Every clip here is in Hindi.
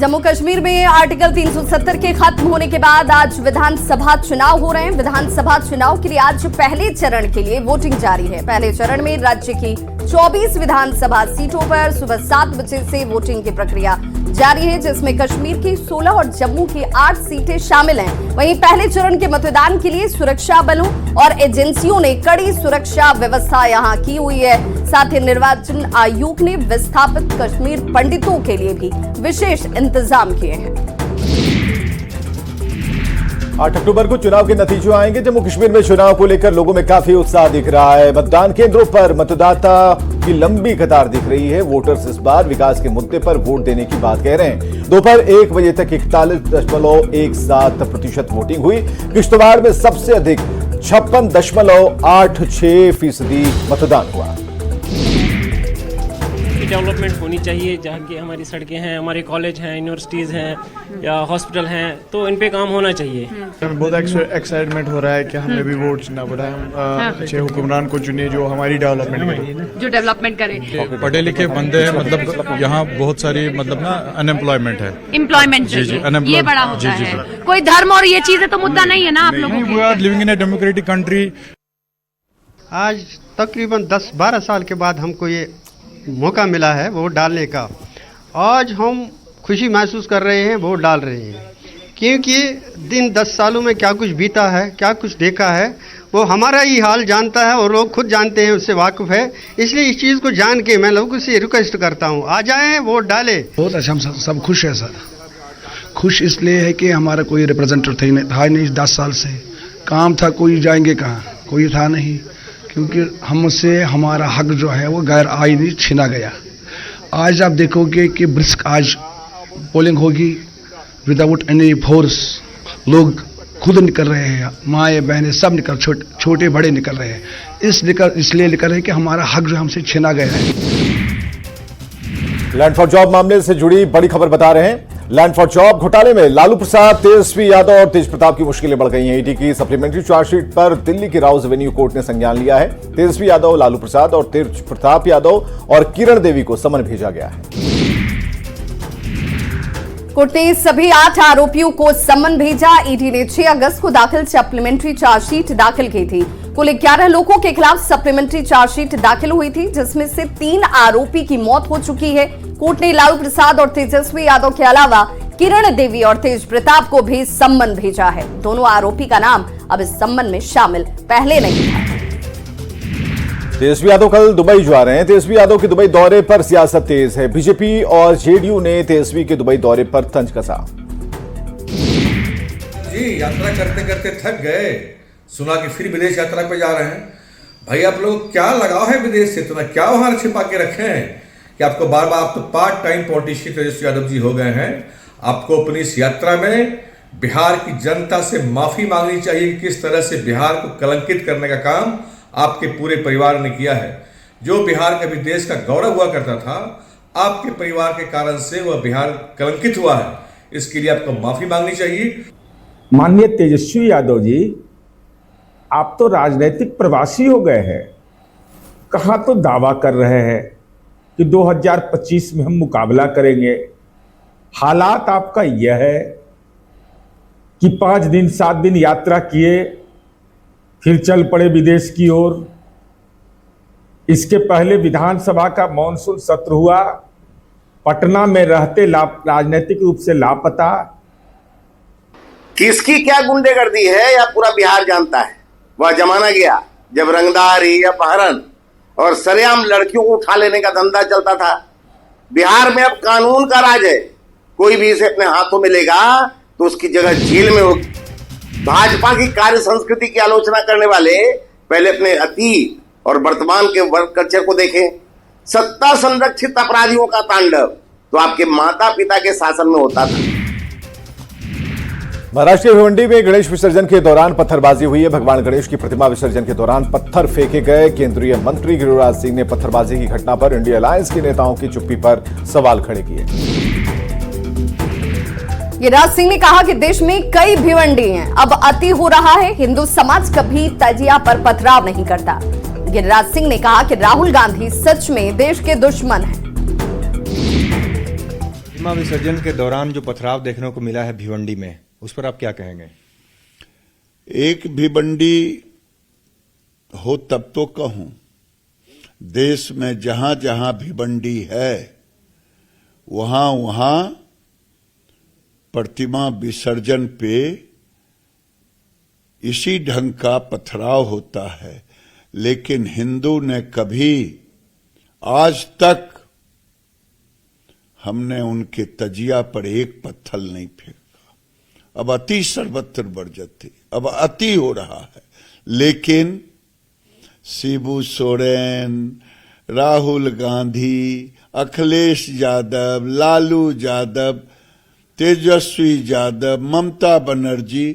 जम्मू कश्मीर में आर्टिकल 370 के खत्म होने के बाद आज विधानसभा चुनाव हो रहे हैं। विधानसभा चुनाव के लिए आज पहले चरण के लिए वोटिंग जारी है। पहले चरण में राज्य की 24 विधानसभा सीटों पर सुबह 7 बजे से वोटिंग की प्रक्रिया जारी है, जिसमें कश्मीर की 16 और जम्मू की 8 सीटें शामिल हैं। वहीं पहले चरण के मतदान के लिए सुरक्षा बलों और एजेंसियों ने कड़ी सुरक्षा व्यवस्था यहां की हुई है। साथ ही निर्वाचन आयोग ने विस्थापित कश्मीर पंडितों के लिए भी विशेष इंतजाम किए हैं। 8 अक्टूबर को चुनाव के नतीजे आएंगे। जम्मू कश्मीर में चुनाव को लेकर लोगों में काफी उत्साह दिख रहा है। मतदान केंद्रों पर मतदाता की लंबी कतार दिख रही है। वोटर्स इस बार विकास के मुद्दे पर वोट देने की बात कह रहे हैं। दोपहर 1 बजे तक 41.17% वोटिंग हुई। किश्तवाड़ में सबसे अधिक 56.86% मतदान हुआ। डेवलपमेंट होनी चाहिए, जहाँ की हमारी सड़कें हैं, हमारे कॉलेज हैं, यूनिवर्सिटीज़ हैं या हॉस्पिटल हैं, तो इन पे काम होना चाहिए। बहुत एक्साइटमेंट हो रहा है कि हमें भी वोट देना पड़ा है। हम अच्छे हुक्मरान को चुने जो हमारी डेवलपमेंट करे। पढ़े लिखे बंदे हैं, मतलब यहाँ बहुत सारी मतलब ना अनएम्प्लॉयमेंट है। एम्प्लॉयमेंट ये बड़ा होता है। कोई धर्म और ये चीजें तो मुद्दा नहीं है ना आप लोगों we are living in a democratic country. आज तकरीबन 10-12 साल के बाद हमको ये मौका मिला है वोट डालने का। आज हम खुशी महसूस कर रहे हैं, वोट डाल रहे हैं, क्योंकि दिन 10 सालों में क्या कुछ बीता है, क्या कुछ देखा है, वो हमारा ही हाल जानता है और लोग खुद जानते हैं, उससे वाकिफ है। इसलिए इस चीज़ को जान के मैं लोगों से रिक्वेस्ट करता हूँ, आ जाएं, वोट डालें। बहुत अच्छा, हम सब खुश है सर। खुश इसलिए है कि हमारा कोई रिप्रेजेंटेटिव था नहीं 10 साल से। काम था, कोई जाएंगे कहाँ, कोई था नहीं, क्योंकि हमसे हमारा हक जो है वो गैर आईनी छीना गया। आज आप देखोगे कि ब्रिस्क आज पोलिंग होगी विदाउट एनी फोर्स। लोग खुद निकल रहे हैं, माएँ बहनें सब निकल, छोटे बड़े निकल रहे हैं। इसलिए निकल रहे हैं कि हमारा हक जो हमसे छीना गया है। लैंड फॉर जॉब मामले से जुड़ी बड़ी खबर बता रहे हैं। लैंड फॉर जॉब घोटाले में लालू प्रसाद, तेजस्वी यादव और तेज प्रताप की मुश्किलें बढ़ गई हैं। ईडी की सप्लीमेंट्री चार्जशीट पर दिल्ली की राउज एवेन्यू कोर्ट ने संज्ञान लिया है। तेजस्वी यादव, लालू प्रसाद और तेज प्रताप यादव और किरण देवी को समन भेजा गया है। कोर्ट ने सभी 8 आरोपियों को समन भेजा। ईडी ने 6 अगस्त को दाखिल सप्लीमेंट्री चार्जशीट दाखिल की थी। कुल 11 लोगों के खिलाफ सप्लीमेंट्री चार्जशीट दाखिल हुई थी, जिसमें से 3 आरोपी की मौत हो चुकी है। कोर्ट ने लालू प्रसाद और तेजस्वी यादव के अलावा किरण देवी और तेज प्रताप को भी सम्मन भेजा है। दोनों आरोपी का नाम अब इस सम्मन में शामिल पहले नहीं था। तेजस्वी यादव कल दुबई जा रहे हैं। तेजस्वी यादव के दुबई दौरे पर सियासत तेज है। बीजेपी और जेडीयू ने तेजस्वी के दुबई दौरे पर तंज कसा। जी यात्रा करते करते थक गए, सुना कि फिर विदेश यात्रा पे जा रहे हैं। भाई आप लोग क्या लगाव है विदेश से, इतना क्या वहां छिपा के रखे हैं कि आपको बार बार, आप तो part time politician Tejashwi Yadav ji हो गए हैं। आपको अपनी इस यात्रा में बिहार की जनता से माफी मांगनी चाहिए कि किस तरह से बिहार को कलंकित करने का काम आपके पूरे परिवार ने किया है। जो बिहार कभी देश का गौरव हुआ करता था, आपके परिवार के कारण से वह बिहार कलंकित हुआ है। इसके लिए आपको माफी मांगनी चाहिए। माननीय तेजस्वी यादव जी, आप तो राजनीतिक प्रवासी हो गए हैं। कहाँ तो दावा कर रहे हैं कि 2025 में हम मुकाबला करेंगे। हालात आपका यह है कि 5 दिन 7 दिन यात्रा किए, फिर चल पड़े विदेश की ओर। इसके पहले विधानसभा का मॉनसून सत्र हुआ, पटना में रहते राजनीतिक रूप से लापता। किसकी क्या गुंडेगर्दी है या पूरा बिहार जानता है। वह जमाना गया जब रंगदारी या अपहरण और सरेआम लड़कियों को उठा लेने का धंधा चलता था। बिहार में अब कानून का राज है। कोई भी इसे अपने हाथों में लेगा तो उसकी जगह जेल में होगी। भाजपा की कार्य संस्कृति की आलोचना करने वाले पहले अपने अतीत और वर्तमान के वर्क कल्चर को देखें। सत्ता संरक्षित अपराधियों का तांडव तो आपके माता पिता के शासन में होता था। महाराष्ट्र के भिवंडी में गणेश विसर्जन के दौरान पत्थरबाजी हुई है। भगवान गणेश की प्रतिमा विसर्जन के दौरान पत्थर फेंके गए। केंद्रीय मंत्री गिरिराज सिंह ने पत्थरबाजी की घटना पर इंडिया अलायंस के नेताओं की चुप्पी पर सवाल खड़े किए। गिरिराज सिंह ने कहा कि देश में कई भिवंडी हैं, अब अति हो रहा है। हिंदू समाज कभी तजिया पर पथराव नहीं करता। गिरिराज सिंह ने कहा कि राहुल गांधी सच में देश के दुश्मन हैं। प्रतिमा विसर्जन के दौरान जो पथराव देखने को मिला है भिवंडी में, उस पर आप क्या कहेंगे? एक भिवंडी हो तब तो कहूं, देश में जहां जहां भिवंडी है वहां वहां प्रतिमा विसर्जन पे इसी ढंग का पथराव होता है, लेकिन हिंदू ने कभी आज तक हमने उनके तजिया पर एक पत्थर नहीं फेंका। अब अति सर्वत्र बरजती, अब अति हो रहा है, लेकिन शिबू सोरेन, राहुल गांधी, अखिलेश यादव, लालू यादव, तेजस्वी यादव, ममता बनर्जी,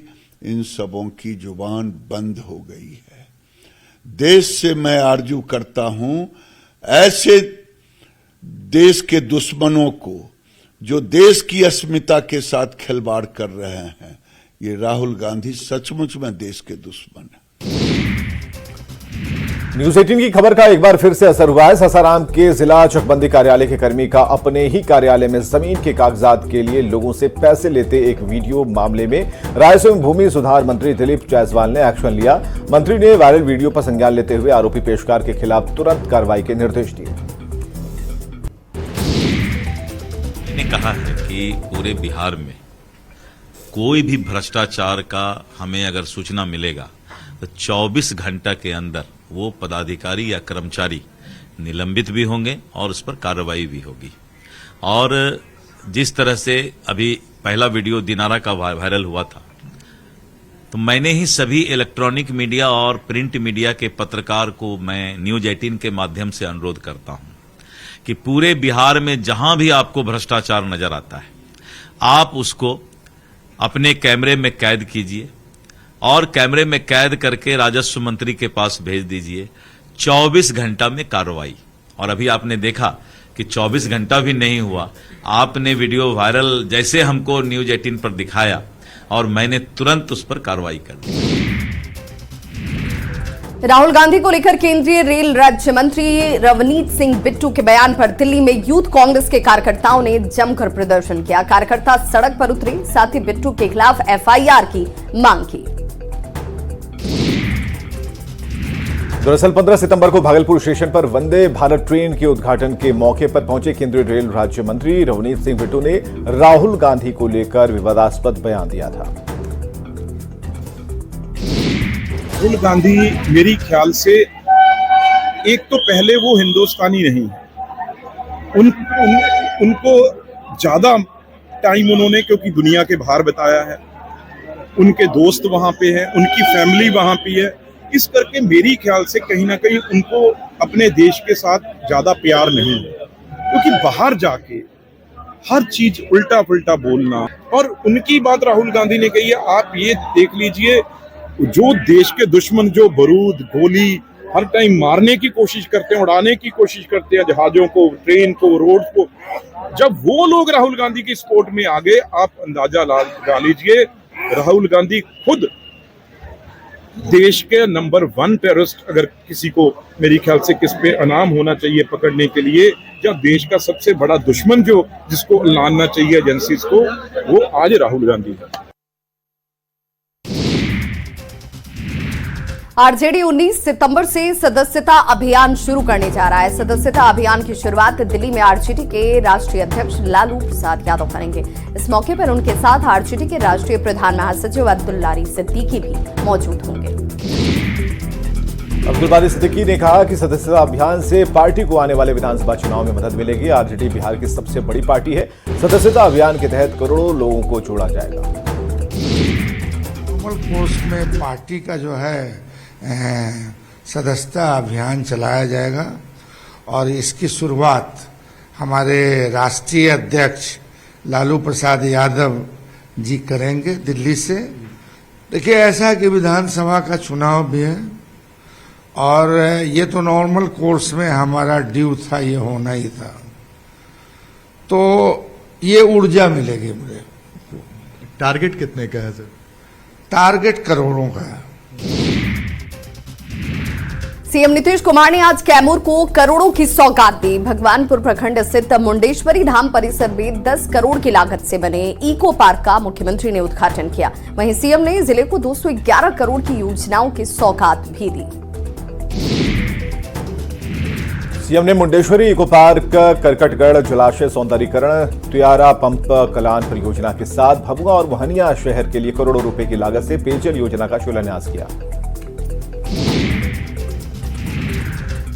इन सबों की जुबान बंद हो गई है। देश से मैं आरजू करता हूं, ऐसे देश के दुश्मनों को जो देश की अस्मिता के साथ खिलवाड़ कर रहे हैं, ये राहुल गांधी सचमुच में देश के दुश्मन है। न्यूज 18 की खबर का एक बार फिर से असर हुआ है। सासाराम के जिला चकबंदी कार्यालय के कर्मी का अपने ही कार्यालय में जमीन के कागजात के लिए लोगों से पैसे लेते एक वीडियो मामले में राजस्व एवं भूमि सुधार मंत्री दिलीप जायसवाल ने एक्शन लिया। मंत्री ने वायरल वीडियो पर संज्ञान लेते हुए आरोपी पेशकार के खिलाफ तुरंत कार्रवाई के निर्देश दिए। मैंने कहा है कि पूरे बिहार में कोई भी भ्रष्टाचार का हमें अगर सूचना मिलेगा तो 24 घंटा के अंदर वो पदाधिकारी या कर्मचारी निलंबित भी होंगे और उस पर कार्रवाई भी होगी। और जिस तरह से अभी पहला वीडियो दिनारा का वायरल हुआ था, तो मैंने ही सभी इलेक्ट्रॉनिक मीडिया और प्रिंट मीडिया के पत्रकार को मैं न्यूज 18 के माध्यम से अनुरोध करता हूं कि पूरे बिहार में जहां भी आपको भ्रष्टाचार नजर आता है, आप उसको अपने कैमरे में कैद कीजिए और कैमरे में कैद करके राजस्व मंत्री के पास भेज दीजिए। 24 घंटा में कार्रवाई। और अभी आपने देखा कि 24 घंटा भी नहीं हुआ, आपने वीडियो वायरल जैसे हमको न्यूज 18 पर दिखाया और मैंने तुरंत उस पर कार्रवाई कर दी। राहुल गांधी को लेकर केंद्रीय रेल राज्य मंत्री रवनीत सिंह बिट्टू के बयान पर दिल्ली में यूथ कांग्रेस के कार्यकर्ताओं ने जमकर प्रदर्शन किया। कार्यकर्ता सड़क पर उतरे, साथ ही बिट्टू के खिलाफ एफआईआर की मांग की। दरअसल 15 सितंबर को भागलपुर स्टेशन पर वंदे भारत ट्रेन के उद्घाटन के मौके पर पहुंचे केंद्रीय रेल राज्य मंत्री रवनीत सिंह बिट्टू ने राहुल गांधी को लेकर विवादास्पद बयान दिया था। राहुल गांधी मेरी ख्याल से एक तो पहले वो हिंदुस्तानी नहीं है, उनको ज्यादा टाइम उन्होंने क्योंकि दुनिया के बाहर बिताया है, उनके दोस्त वहां पे हैं, उनकी फैमिली वहां पे है, इस करके मेरी ख्याल से कहीं ना कहीं उनको अपने देश के साथ ज्यादा प्यार नहीं है, क्योंकि बाहर जाके हर चीज उल्टा पुल्टा बोलना। और उनकी बात राहुल गांधी ने कही है, आप ये देख लीजिए, जो देश के दुश्मन जो बारूद गोली हर टाइम मारने की कोशिश करते हैं, उड़ाने की कोशिश करते हैं जहाजों को, ट्रेन को, रोड को, जब वो लोग राहुल गांधी की सपोर्ट में आ गए, आप अंदाजा लगा लीजिए राहुल गांधी खुद देश के नंबर 1 टेररिस्ट, अगर किसी को मेरी ख्याल से किस पे इनाम होना चाहिए पकड़ने के लिए, या देश का सबसे बड़ा दुश्मन जो जिसको लानना चाहिए एजेंसीज को, वो आज राहुल गांधी है। आरजेडी 19 सितंबर से सदस्यता अभियान शुरू करने जा रहा है। सदस्यता अभियान की शुरुआत दिल्ली में आरजेडी के राष्ट्रीय अध्यक्ष लालू प्रसाद यादव करेंगे। इस मौके पर उनके साथ आरजेडी के राष्ट्रीय प्रधान महासचिव अब्दुल बारी सिद्दीकी भी मौजूद होंगे। अब्दुल बारी सिद्दीकी ने कहा कि सदस्यता अभियान से पार्टी को आने वाले विधानसभा चुनाव में मदद मिलेगी। आरजेडी बिहार की सबसे बड़ी पार्टी है। सदस्यता अभियान के तहत करोड़ों लोगों को जोड़ा जाएगा। नॉर्मल कोर्स में पार्टी का जो है सदस्यता अभियान चलाया जाएगा और इसकी शुरुआत हमारे राष्ट्रीय अध्यक्ष लालू प्रसाद यादव जी करेंगे दिल्ली से। देखिए, ऐसा कि विधानसभा का चुनाव भी है और ये तो नॉर्मल कोर्स में हमारा ड्यू था, ये होना ही था, तो ये ऊर्जा मिलेगी मुझे। टारगेट कितने का है सर? टारगेट करोड़ों का है। सीएम नीतीश कुमार ने आज कैमूर को करोड़ों की सौगात दी। भगवानपुर प्रखंड स्थित मुंडेश्वरी धाम परिसर में 10 करोड़ की लागत से बने इको पार्क का मुख्यमंत्री ने उद्घाटन किया। वहीं सीएम ने जिले को 211 करोड़ की योजनाओं की सौगात भी दी। सीएम ने मुंडेश्वरी इको पार्क, करकटगढ़ जलाशय सौंदर्यीकरण, तुयारा पंप कलान परियोजना के साथ भभुआ और मोहनिया शहर के लिए करोड़ों रुपए की लागत से पेयजल योजना का शिलान्यास किया।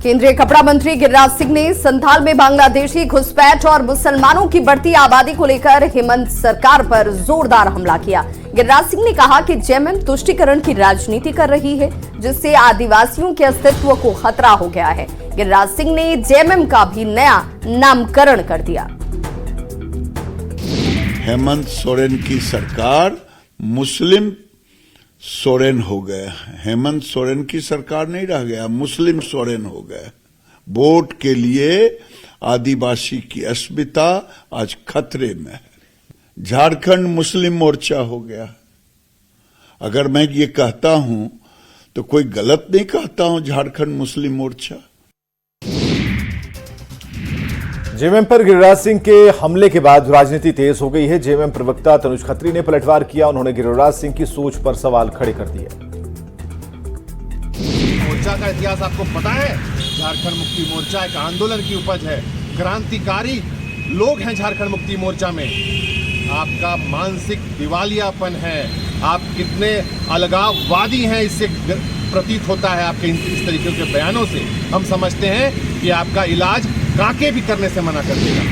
केंद्रीय कपड़ा मंत्री गिरिराज सिंह ने संथाल में बांग्लादेशी घुसपैठ और मुसलमानों की बढ़ती आबादी को लेकर हेमंत सरकार पर जोरदार हमला किया। गिरिराज सिंह ने कहा कि जेएमएम तुष्टीकरण की राजनीति कर रही है, जिससे आदिवासियों के अस्तित्व को खतरा हो गया है। गिरिराज सिंह ने जेएमएम का भी नया नामकरण कर दिया। हेमंत सोरेन की सरकार मुस्लिम सोरेन हो गया। हेमंत सोरेन की सरकार नहीं रह गया, मुस्लिम सोरेन हो गया। वोट के लिए आदिवासी की अस्मिता आज खतरे में है। झारखंड मुस्लिम मोर्चा हो गया। अगर मैं ये कहता हूं तो कोई गलत नहीं कहता हूं। झारखंड मुस्लिम मोर्चा। जेएमएम पर गिरिराज सिंह के हमले के बाद राजनीति तेज हो गई है। जेएमएम प्रवक्ता तनुज खत्री ने पलटवार किया। उन्होंने गिरिराज सिंह की सोच पर सवाल खड़े कर दिए। मोर्चा का इतिहास आपको पता है? झारखंड मुक्ति मोर्चा एक आंदोलन की उपज है। क्रांतिकारी लोग हैं झारखंड मुक्ति मोर्चा में। आपका मानसिक दिवालियापन है। आप कितने अलगाववादी हैं, इससे प्रतीत होता है आपके इस तरीके के बयानों से। हम समझते हैं कि आपका इलाज काके भी करने से मना कर देगा।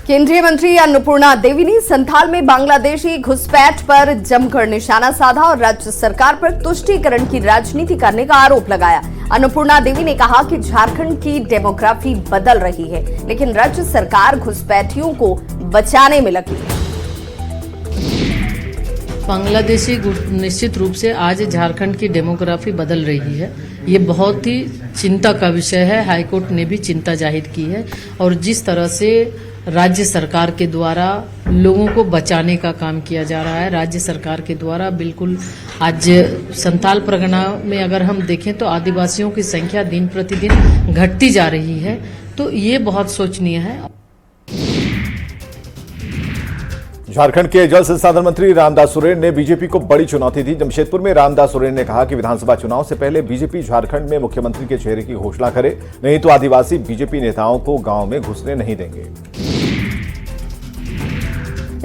केंद्रीय मंत्री अन्नपूर्णा देवी ने संथाल में बांग्लादेशी घुसपैठ पर जमकर निशाना साधा और राज्य सरकार पर तुष्टीकरण की राजनीति करने का आरोप लगाया। अन्नपूर्णा देवी ने कहा कि झारखंड की डेमोग्राफी बदल रही है, लेकिन राज्य सरकार घुसपैठियों को बचाने में लगी है। बांग्लादेशी निश्चित रूप से आज झारखंड की डेमोग्राफी बदल रही है। ये बहुत ही चिंता का विषय है। हाईकोर्ट ने भी चिंता जाहिर की है और जिस तरह से राज्य सरकार के द्वारा लोगों को बचाने का काम किया जा रहा है, राज्य सरकार के द्वारा बिल्कुल आज संथाल परगना में अगर हम देखें तो आदिवासियों की संख्या दिन प्रतिदिन घटती जा रही है, तो ये बहुत सोचनीय है। झारखंड के जल संसाधन मंत्री रामदास सोरेन ने बीजेपी को बड़ी चुनौती दी। जमशेदपुर में रामदास सोरेन ने कहा कि विधानसभा चुनाव से पहले बीजेपी झारखंड में मुख्यमंत्री के चेहरे की घोषणा करे, नहीं तो आदिवासी बीजेपी नेताओं को गांव में घुसने नहीं देंगे।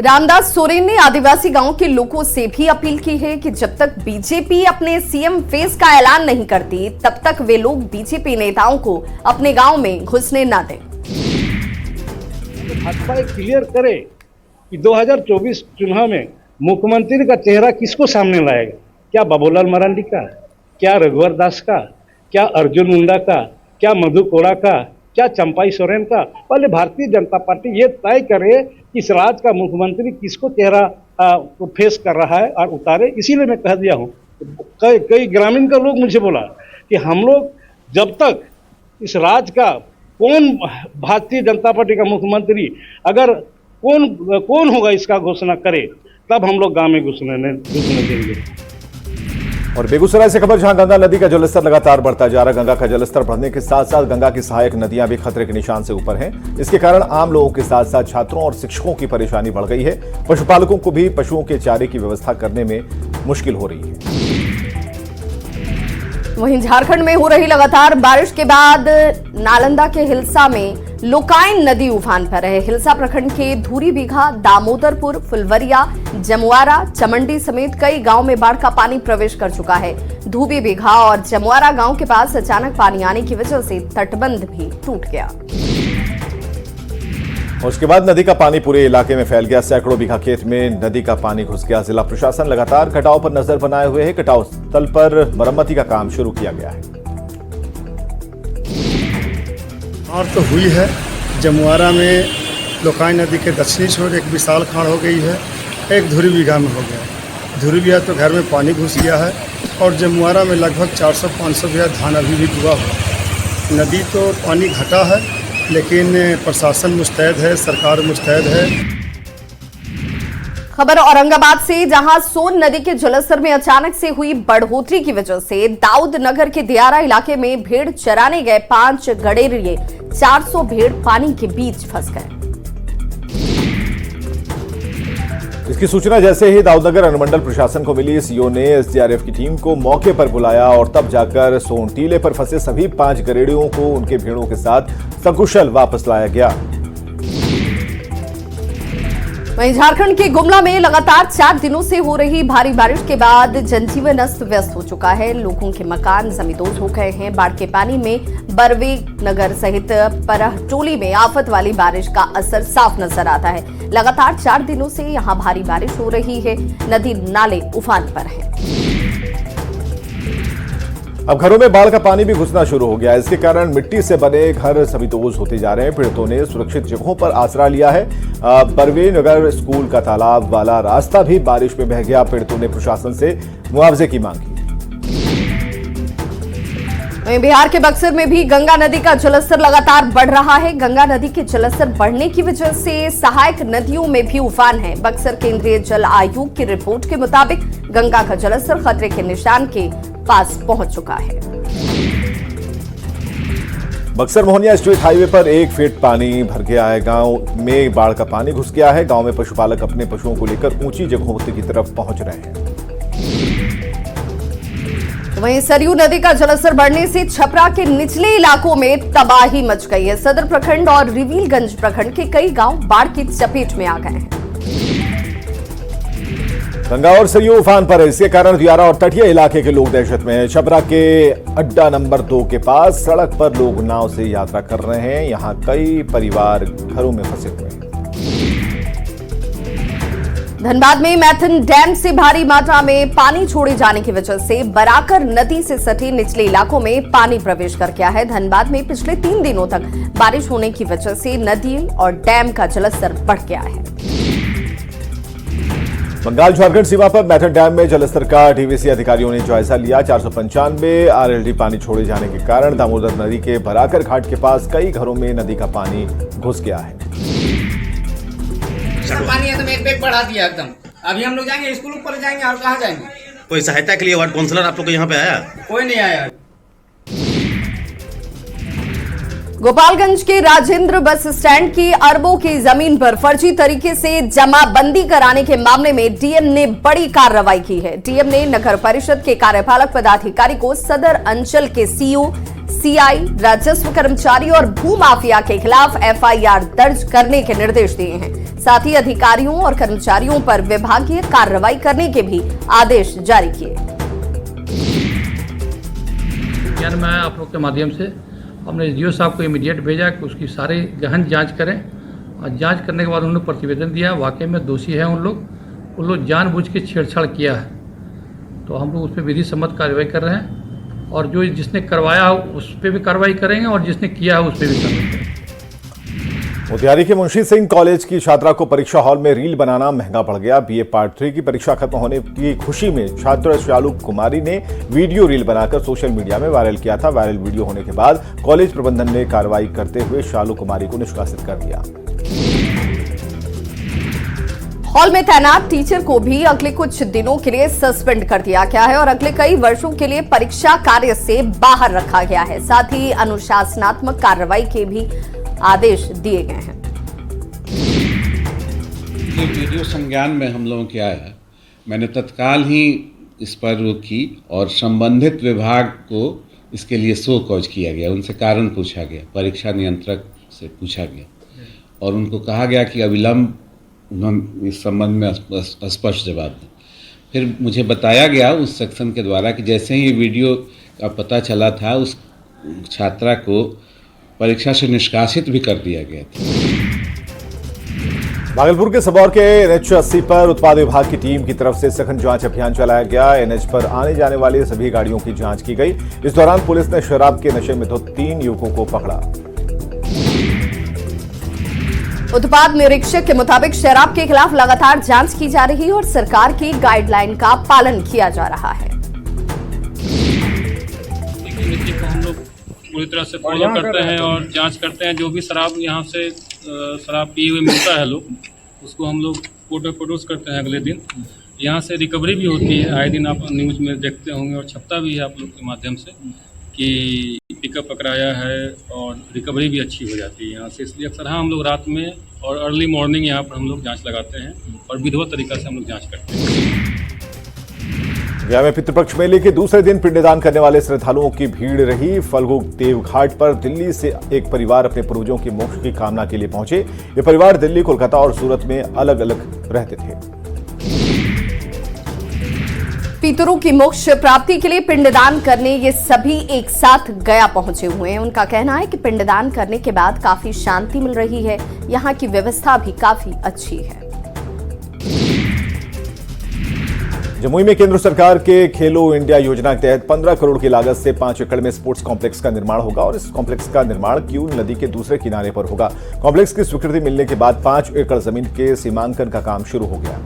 रामदास सोरेन ने आदिवासी गांव के लोगों से भी अपील की है कि जब तक बीजेपी अपने सीएम फेस का ऐलान नहीं करती, तब तक वे लोग बीजेपी नेताओं को अपने गांव में घुसने न दें। भाजपा क्लियर करे कि 2024 चुनाव में मुख्यमंत्री का चेहरा किसको सामने लाएगा? क्या बाबूलाल मरांडी का, क्या रघुवर दास का, क्या अर्जुन मुंडा का, क्या मधु कोड़ा का, क्या चंपाई सोरेन का? पहले भारतीय जनता पार्टी ये तय करे कि इस राज्य का मुख्यमंत्री किसको चेहरा को फेस कर रहा है और उतारे। इसीलिए मैं कह दिया हूँ। कई ग्रामीण का लोग मुझे बोला कि हम लोग जब तक इस राज्य का कौन भारतीय जनता पार्टी का मुख्यमंत्री अगर कौन होगा इसका घोषणा करे, तब हम लोग गांव में घुसने देंगे। और बेगूसराय से खबर, जहां गंगा नदी का जलस्तर लगातार बढ़ता जा रहा। गंगा का जलस्तर बढ़ने के साथ साथ गंगा की सहायक नदियां भी खतरे के निशान से ऊपर हैं। इसके कारण आम लोगों के साथ साथ छात्रों और शिक्षकों की परेशानी बढ़ गई है। पशुपालकों को भी पशुओं के चारे की व्यवस्था करने में मुश्किल हो रही है। वहीं झारखंड में हो रही लगातार बारिश के बाद नालंदा के हिलसा में लोकाइन नदी उफान पर है। हिलसा प्रखंड के धूरी बीघा, दामोदरपुर, फुलवरिया, जमुआरा, चमंडी समेत कई गांव में बाढ़ का पानी प्रवेश कर चुका है। धूबी बीघा और जमुआरा गांव के पास अचानक पानी आने की वजह से तटबंध भी टूट गया। और उसके बाद नदी का पानी पूरे इलाके में फैल गया। सैकड़ों बीघा खेत में नदी का पानी घुस गया। जिला प्रशासन लगातार कटाव पर नजर बनाए हुए है। कटाव स्थल पर मरम्मती का काम शुरू किया गया है। और तो हुई है। जमुआरा में लोकाई नदी के दक्षिणी छोर एक विशाल खाड़ हो गई है, एक धुरी बीघा में हो गया। धुरी बीघा तो घर में पानी घुस गया है और जमुआरा में लगभग 400-500 बीघा धान अभी भी डूबा हुआ। नदी तो पानी घटा है, लेकिन प्रशासन मुस्तैद है, सरकार मुस्तैद है। खबर औरंगाबाद से, जहां सोन नदी के जलस्तर में अचानक से हुई बढ़ोतरी की वजह से दाऊद नगर के दियारा इलाके में भेड़ चराने गए 5 गडेरिये 400 भेड़ पानी के बीच फंस गए। इसकी सूचना जैसे ही दाऊदनगर अनुमंडल प्रशासन को मिली, सीओ ने एसडीआरएफ की टीम को मौके पर बुलाया और तब जाकर सोन टीले पर फंसे सभी 5 गडेरियों को उनके भेड़ों के साथ सकुशल वापस लाया गया। वहीं झारखंड के गुमला में लगातार 4 दिनों से हो रही भारी बारिश के बाद जनजीवन अस्त व्यस्त हो चुका है। लोगों के मकान जमींदोज हो गए हैं। बाढ़ के पानी में बरवे नगर सहित परहटोली में आफत वाली बारिश का असर साफ नजर आता है। लगातार 4 दिनों से यहां भारी बारिश हो रही है। नदी नाले उफान पर हैं। अब घरों में बाढ़ का पानी भी घुसना शुरू हो गया। इसके कारण मिट्टी से बने घर समीतोज होते जा रहे हैं। पीड़ितों ने सुरक्षित जगहों पर आसरा लिया है। बरवे नगर स्कूल का तालाब वाला रास्ता भी बारिश में बह गया। पीड़ितों ने प्रशासन से मुआवजे की मांग की। वहीं बिहार के बक्सर में भी गंगा नदी का जलस्तर लगातार बढ़ रहा है। गंगा नदी के जलस्तर बढ़ने की वजह से सहायक नदियों में भी उफान है। बक्सर केंद्रीय जल आयोग की रिपोर्ट के मुताबिक गंगा का जलस्तर खतरे के निशान के पास पहुंच चुका है। बक्सर मोहनिया स्ट्रीट हाईवे पर 1 फीट पानी भर गया है। गांव में बाढ़ का पानी घुस गया है। गांव में पशुपालक अपने पशुओं को लेकर ऊंची जगहों की तरफ पहुंच रहे हैं। वहीं सरयू नदी का जलस्तर बढ़ने से छपरा के निचले इलाकों में तबाही मच गई है। सदर प्रखंड और रिवीलगंज प्रखंड के कई गांव बाढ़ की चपेट में आ गए हैं। गंगा और सरयू उफान पर है। इसके कारण दियारा और तटीय इलाके के लोग दहशत में हैं। छपरा के अड्डा नंबर 2 के पास सड़क पर लोग नाव से यात्रा कर रहे हैं। यहां कई परिवार घरों में फंसे हुए हैं। धनबाद में मैथन डैम से भारी मात्रा में पानी छोड़े जाने की वजह से बराकर नदी से सटे निचले इलाकों में पानी प्रवेश कर गया है। धनबाद में पिछले 3 दिनों तक बारिश होने की वजह से नदी और डैम का जलस्तर बढ़ गया है। बंगाल झारखंड सीमा पर मैथन डैम में जलस्तर का डीवीसी अधिकारियों ने जायजा लिया। 495 आरएलडी पानी छोड़े जाने के कारण दामोदर नदी के बराकर घाट के पास कई घरों में नदी का पानी घुस गया है। पानी है तो एक बैग बढ़ा दिया एकदम। अभी हम लोग जाएंगे स्कूल ऊपर जाएंगे और कहाँ जाएंगे? कोई सहायता के लिए वार्ड काउंसलर आप लोग को यहाँ पे आया? कोई नहीं आया। गोपालगंज के राजेंद्र बस स्टैंड की अरबों की जमीन पर फर्जी तरीके से जमाबंदी कराने के मामले में डीएम ने बड़ी कार्रवाई की है। डीएम ने नगर परिषद के कार्यपालक पदाधिकारी को सदर अंचल के सीओ, सीआई, राजस्व कर्मचारी और भूमाफिया के खिलाफ एफआईआर दर्ज करने के निर्देश दिए हैं। साथ ही अधिकारियों और कर्मचारियों पर विभागीय कार्रवाई करने के भी आदेश जारी किए। मैं आप लोग के माध्यम से हमने एसडीओ साहब को इमीडिएट भेजा कि उसकी सारी गहन जांच करें और जांच करने के बाद उन्होंने प्रतिवेदन दिया। वाकई में दोषी है उन लोग जानबूझ के छेड़छाड़ किया है, तो हम लोग उस पर विधि सम्मत कार्रवाई कर रहे हैं और जो जिसने करवाया उस पर भी कार्रवाई करेंगे और जिसने किया है उस पर भी कार्रवाई करेंगे। मोतिहारी के मुंशी सिंह कॉलेज की छात्रा को परीक्षा हॉल में रील बनाना महंगा पड़ गया। बीए पार्ट 3 की परीक्षा खत्म होने की खुशी में छात्रा शालू कुमारी ने वीडियो रील बनाकर सोशल मीडिया में वायरल किया था। वायरल वीडियो होने के बाद कॉलेज प्रबंधन ने कार्रवाई करते हुए शालू कुमारी को निष्कासित कर दिया। हॉल में तैनात टीचर को भी अगले कुछ दिनों के लिए सस्पेंड कर दिया गया है और अगले कई वर्षों के लिए परीक्षा कार्य से बाहर रखा गया है। साथ ही अनुशासनात्मक कार्रवाई के भी आदेश दिए गए हैं। ये वीडियो संज्ञान में हम लोगों के आया, मैंने तत्काल ही इस पर रोक की और संबंधित विभाग को इसके लिए शो कॉज किया गया। उनसे कारण पूछा गया, परीक्षा नियंत्रक से पूछा गया और उनको कहा गया कि अविलंब उन्होंने इस संबंध में स्पष्ट जवाब दें। फिर मुझे बताया गया उस सेक्शन के द्वारा कि जैसे ही ये वीडियो का पता चला था उस छात्रा को परीक्षा से निष्कासित भी कर दिया गया था। भागलपुर के सबौर के एनएच 80 पर उत्पाद विभाग की टीम की तरफ से सघन जांच अभियान चलाया गया। एनएच पर आने जाने वाली सभी गाड़ियों की जांच की गई। इस दौरान पुलिस ने शराब के नशे में धुत 3 युवकों को पकड़ा। उत्पाद निरीक्षक के मुताबिक शराब के खिलाफ लगातार जांच की जा रही है और सरकार की गाइडलाइन का पालन किया जा रहा है। हम लोग पूरी तरह से फॉलो करते हैं और जांच करते हैं। जो भी शराब यहाँ से शराब पिए हुए मिलता है लोग, उसको हम लोग रिपोर्ट में प्रोड्यूस करते हैं अगले दिन। यहाँ से रिकवरी भी होती है, आए दिन आप न्यूज़ में देखते होंगे और छपता भी है आप लोग के माध्यम से कि पिकअप पकड़ाया है और रिकवरी भी अच्छी हो जाती है यहाँ से। इसलिए अक्सर हाँ हम लोग रात में और अर्ली मॉर्निंग यहाँ पर हम लोग जाँच लगाते हैं और विधिवत तरीका से हम लोग जाँच करते हैं। गया में पितृपक्ष मेले के दूसरे दिन पिंडदान करने वाले श्रद्धालुओं की भीड़ रही। फल्गु देवघाट पर दिल्ली से एक परिवार अपने पूर्वजों की मोक्ष की कामना के लिए पहुंचे। ये परिवार दिल्ली, कोलकाता और सूरत में अलग अलग रहते थे। पितरों की मोक्ष प्राप्ति के लिए पिंडदान करने ये सभी एक साथ गया पहुंचे हुए हैं। उनका कहना है कि पिंडदान करने के बाद काफी शांति मिल रही है। यहाँ की व्यवस्था भी काफी अच्छी है। जमुई में केंद्र सरकार के खेलो इंडिया योजना के तहत 15 करोड़ की लागत से 5 एकड़ में स्पोर्ट्स कॉम्प्लेक्स का निर्माण होगा और इस कॉम्प्लेक्स का निर्माण क्यूल नदी के दूसरे किनारे पर होगा। कॉम्प्लेक्स की स्वीकृति मिलने के बाद 5 एकड़ जमीन के सीमांकन का काम शुरू हो गया।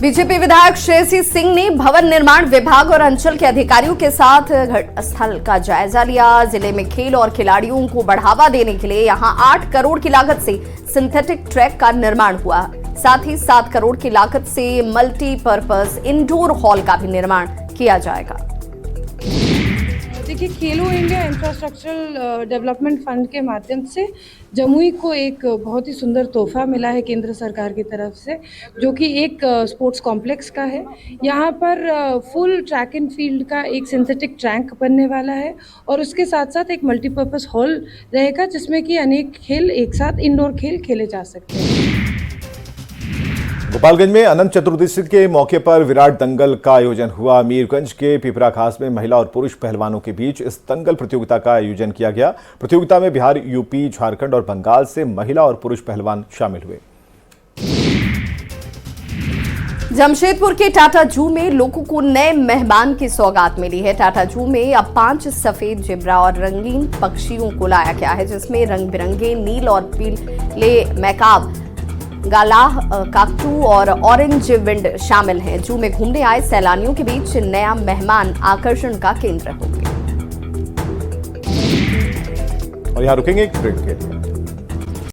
बीजेपी विधायक श्रेयसी सिंह ने भवन निर्माण विभाग और अंचल के अधिकारियों के साथ घटनास्थल का जायजा लिया। जिले में खेल और खिलाड़ियों को बढ़ावा देने के लिए यहां 8 करोड़ की लागत से सिंथेटिक ट्रैक का निर्माण हुआ। साथ ही 7 करोड़ की लागत से मल्टीपर्पज इंडोर हॉल का भी निर्माण किया जाएगा। देखिए, खेलो इंडिया इंफ्रास्ट्रक्चरल डेवलपमेंट फंड के माध्यम से जमुई को एक बहुत ही सुंदर तोहफा मिला है केंद्र सरकार की तरफ से, जो कि एक स्पोर्ट्स कॉम्प्लेक्स का है। यहाँ पर फुल ट्रैक एंड फील्ड का एक सिंथेटिक ट्रैक बनने वाला है और उसके साथ साथ एक मल्टीपर्पज हॉल रहेगा जिसमें कि अनेक खेल एक साथ इंडोर खेल खेले जा सकते हैं। गोपालगंज में अनंत चतुर्दशी के मौके पर विराट दंगल का आयोजन हुआ। मीरगंज के पिपरा खास में महिला और पुरुष पहलवानों के बीच इस दंगल प्रतियोगिता का आयोजन किया गया। प्रतियोगिता में बिहार, यूपी, झारखंड और बंगाल से महिला और पुरुष पहलवान शामिल हुए। जमशेदपुर के टाटा जू में लोगों को नए मेहमान की सौगात मिली है। टाटा जू में अब 5 सफेद जेब्रा और रंगीन पक्षियों को लाया गया है, जिसमें रंग बिरंगे नील और पीले मैकाव, गालाह, काकटू और ऑरेंज विंड शामिल हैं। जू में घूमने आए सैलानियों के बीच नया मेहमान आकर्षण का केंद्र होंगे। और यहाँ रुकेंगे एक ब्रेक के लिए।